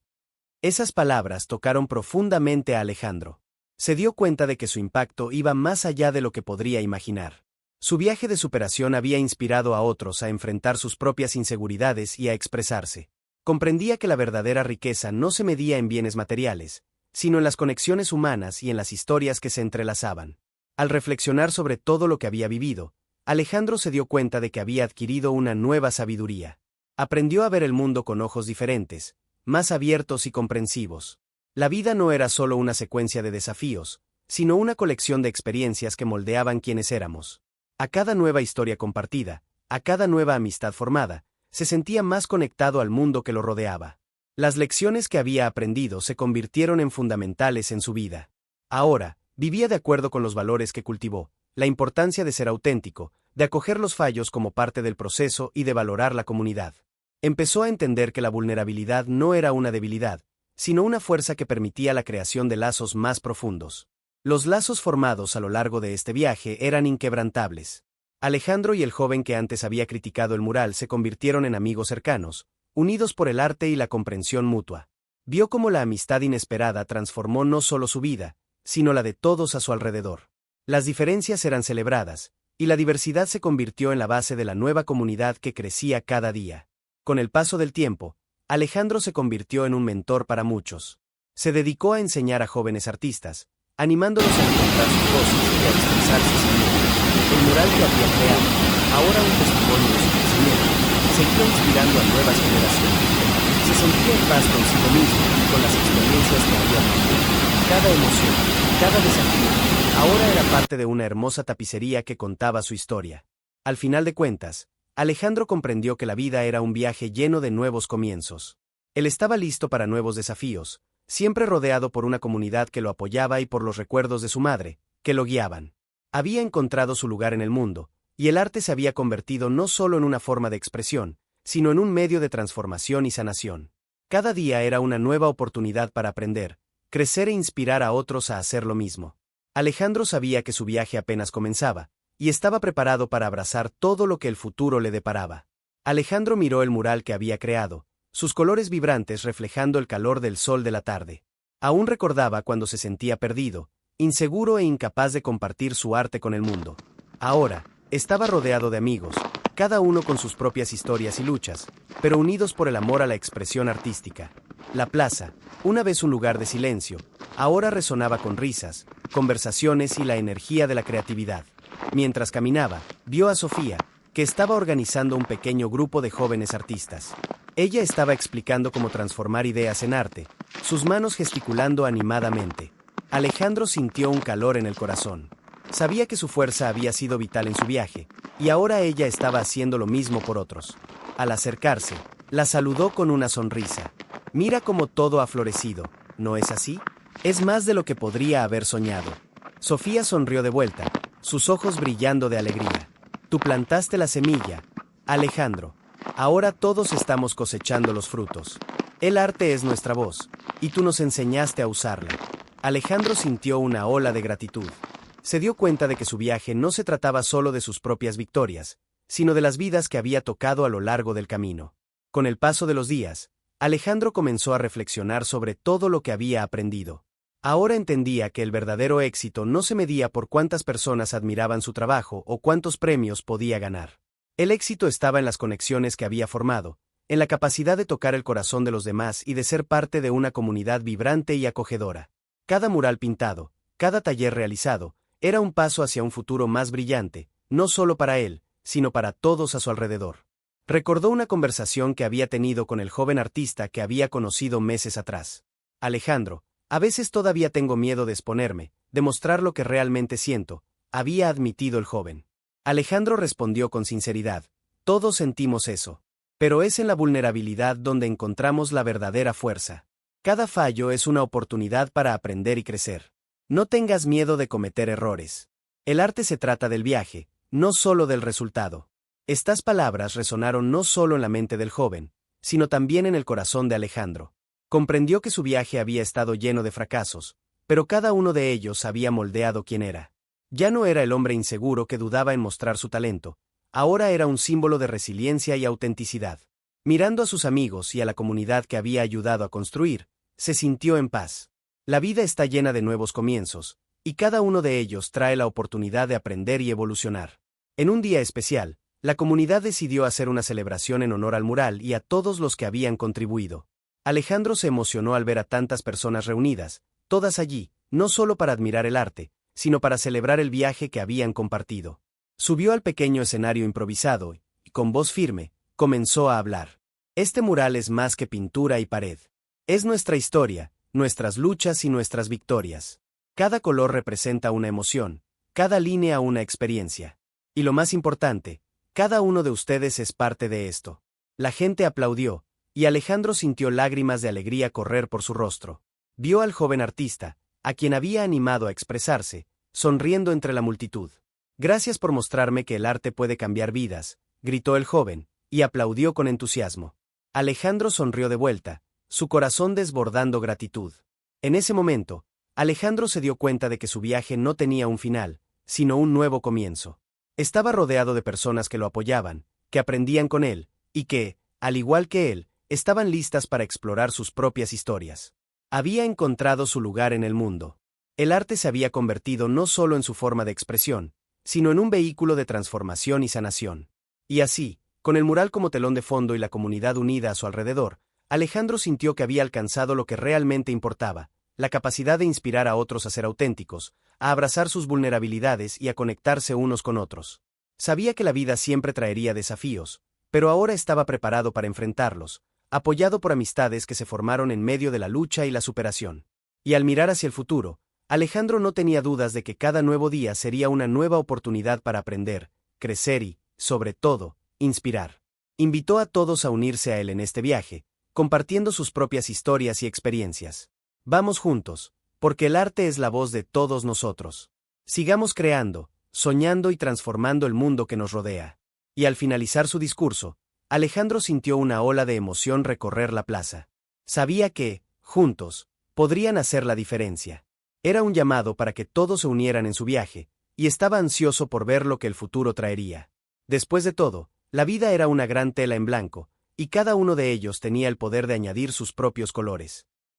Esas palabras tocaron profundamente a Alejandro. Se dio cuenta de que su impacto iba más allá de lo que podría imaginar. Su viaje de superación había inspirado a otros a enfrentar sus propias inseguridades y a expresarse. Comprendía que la verdadera riqueza no se medía en bienes materiales, sino en las conexiones humanas y en las historias que se entrelazaban. Al reflexionar sobre todo lo que había vivido, Alejandro se dio cuenta de que había adquirido una nueva sabiduría. Aprendió a ver el mundo con ojos diferentes, más abiertos y comprensivos. La vida no era solo una secuencia de desafíos, sino una colección de experiencias que moldeaban quienes éramos. A cada nueva historia compartida, a cada nueva amistad formada, se sentía más conectado al mundo que lo rodeaba. Las lecciones que había aprendido se convirtieron en fundamentales en su vida. Ahora, vivía de acuerdo con los valores que cultivó, la importancia de ser auténtico, de acoger los fallos como parte del proceso y de valorar la comunidad. Empezó a entender que la vulnerabilidad no era una debilidad, sino una fuerza que permitía la creación de lazos más profundos. Los lazos formados a lo largo de este viaje eran inquebrantables. Alejandro y el joven que antes había criticado el mural se convirtieron en amigos cercanos, unidos por el arte y la comprensión mutua. Vio cómo la amistad inesperada transformó no solo su vida, sino la de todos a su alrededor. Las diferencias eran celebradas, y la diversidad se convirtió en la base de la nueva comunidad que crecía cada día. Con el paso del tiempo, Alejandro se convirtió en un mentor para muchos. Se dedicó a enseñar a jóvenes artistas, animándolos a encontrar sus voces y a expresarse sin miedo. El mural que había creado, ahora un testimonio de su crecimiento, seguía inspirando a nuevas generaciones. Se sentía en paz consigo mismo y con las experiencias que había vivido. Cada emoción, cada desafío, ahora era parte de una hermosa tapicería que contaba su historia. Al final de cuentas, Alejandro comprendió que la vida era un viaje lleno de nuevos comienzos. Él estaba listo para nuevos desafíos, siempre rodeado por una comunidad que lo apoyaba y por los recuerdos de su madre, que lo guiaban. Había encontrado su lugar en el mundo, y el arte se había convertido no solo en una forma de expresión, sino en un medio de transformación y sanación. Cada día era una nueva oportunidad para aprender, crecer e inspirar a otros a hacer lo mismo. Alejandro sabía que su viaje apenas comenzaba, y estaba preparado para abrazar todo lo que el futuro le deparaba. Alejandro miró el mural que había creado, sus colores vibrantes reflejando el calor del sol de la tarde. Aún recordaba cuando se sentía perdido, inseguro e incapaz de compartir su arte con el mundo. Ahora, estaba rodeado de amigos, cada uno con sus propias historias y luchas, pero unidos por el amor a la expresión artística. La plaza, una vez un lugar de silencio, ahora resonaba con risas, conversaciones y la energía de la creatividad. Mientras caminaba, vio a Sofía, que estaba organizando un pequeño grupo de jóvenes artistas. Ella estaba explicando cómo transformar ideas en arte, sus manos gesticulando animadamente. Alejandro sintió un calor en el corazón. Sabía que su fuerza había sido vital en su viaje, y ahora ella estaba haciendo lo mismo por otros. Al acercarse, la saludó con una sonrisa. Mira cómo todo ha florecido, ¿no es así? Es más de lo que podría haber soñado. Sofía sonrió de vuelta, sus ojos brillando de alegría. Tú plantaste la semilla, Alejandro. Ahora todos estamos cosechando los frutos. El arte es nuestra voz, y tú nos enseñaste a usarla. Alejandro sintió una ola de gratitud. Se dio cuenta de que su viaje no se trataba solo de sus propias victorias, sino de las vidas que había tocado a lo largo del camino. Con el paso de los días, Alejandro comenzó a reflexionar sobre todo lo que había aprendido. Ahora entendía que el verdadero éxito no se medía por cuántas personas admiraban su trabajo o cuántos premios podía ganar. El éxito estaba en las conexiones que había formado, en la capacidad de tocar el corazón de los demás y de ser parte de una comunidad vibrante y acogedora. Cada mural pintado, cada taller realizado, era un paso hacia un futuro más brillante, no solo para él, sino para todos a su alrededor. Recordó una conversación que había tenido con el joven artista que había conocido meses atrás. Alejandro, a veces todavía tengo miedo de exponerme, de mostrar lo que realmente siento, había admitido el joven. Alejandro respondió con sinceridad, todos sentimos eso. Pero es en la vulnerabilidad donde encontramos la verdadera fuerza. Cada fallo es una oportunidad para aprender y crecer. No tengas miedo de cometer errores. El arte se trata del viaje, no solo del resultado. Estas palabras resonaron no solo en la mente del joven, sino también en el corazón de Alejandro. Comprendió que su viaje había estado lleno de fracasos, pero cada uno de ellos había moldeado quién era. Ya no era el hombre inseguro que dudaba en mostrar su talento, ahora era un símbolo de resiliencia y autenticidad. Mirando a sus amigos y a la comunidad que había ayudado a construir, se sintió en paz. La vida está llena de nuevos comienzos, y cada uno de ellos trae la oportunidad de aprender y evolucionar. En un día especial, la comunidad decidió hacer una celebración en honor al mural y a todos los que habían contribuido. Alejandro se emocionó al ver a tantas personas reunidas, todas allí, no solo para admirar el arte, sino para celebrar el viaje que habían compartido. Subió al pequeño escenario improvisado y, con voz firme, comenzó a hablar. Este mural es más que pintura y pared. Es nuestra historia, nuestras luchas y nuestras victorias. Cada color representa una emoción, cada línea una experiencia. Y lo más importante, Cada uno de ustedes es parte de esto. La gente aplaudió, y Alejandro sintió lágrimas de alegría correr por su rostro. Vio al joven artista, a quien había animado a expresarse, sonriendo entre la multitud. Gracias por mostrarme que el arte puede cambiar vidas, gritó el joven, y aplaudió con entusiasmo. Alejandro sonrió de vuelta, su corazón desbordando gratitud. En ese momento, Alejandro se dio cuenta de que su viaje no tenía un final, sino un nuevo comienzo. Estaba rodeado de personas que lo apoyaban, que aprendían con él, y que, al igual que él, estaban listas para explorar sus propias historias. Había encontrado su lugar en el mundo. El arte se había convertido no solo en su forma de expresión, sino en un vehículo de transformación y sanación. Y así, con el mural como telón de fondo y la comunidad unida a su alrededor, Alejandro sintió que había alcanzado lo que realmente importaba, la capacidad de inspirar a otros a ser auténticos, a abrazar sus vulnerabilidades y a conectarse unos con otros. Sabía que la vida siempre traería desafíos, pero ahora estaba preparado para enfrentarlos, apoyado por amistades que se formaron en medio de la lucha y la superación. Y al mirar hacia el futuro, Alejandro no tenía dudas de que cada nuevo día sería una nueva oportunidad para aprender, crecer y, sobre todo, inspirar. Invitó a todos a unirse a él en este viaje, compartiendo sus propias historias y experiencias. Vamos juntos, porque el arte es la voz de todos nosotros. Sigamos creando, soñando y transformando el mundo que nos rodea. Y al finalizar su discurso, Alejandro sintió una ola de emoción recorrer la plaza. Sabía que, juntos, podrían hacer la diferencia. Era un llamado para que todos se unieran en su viaje, y estaba ansioso por ver lo que el futuro traería. Después de todo, la vida era una gran tela en blanco, y cada uno de ellos tenía el poder de añadir sus propios colores.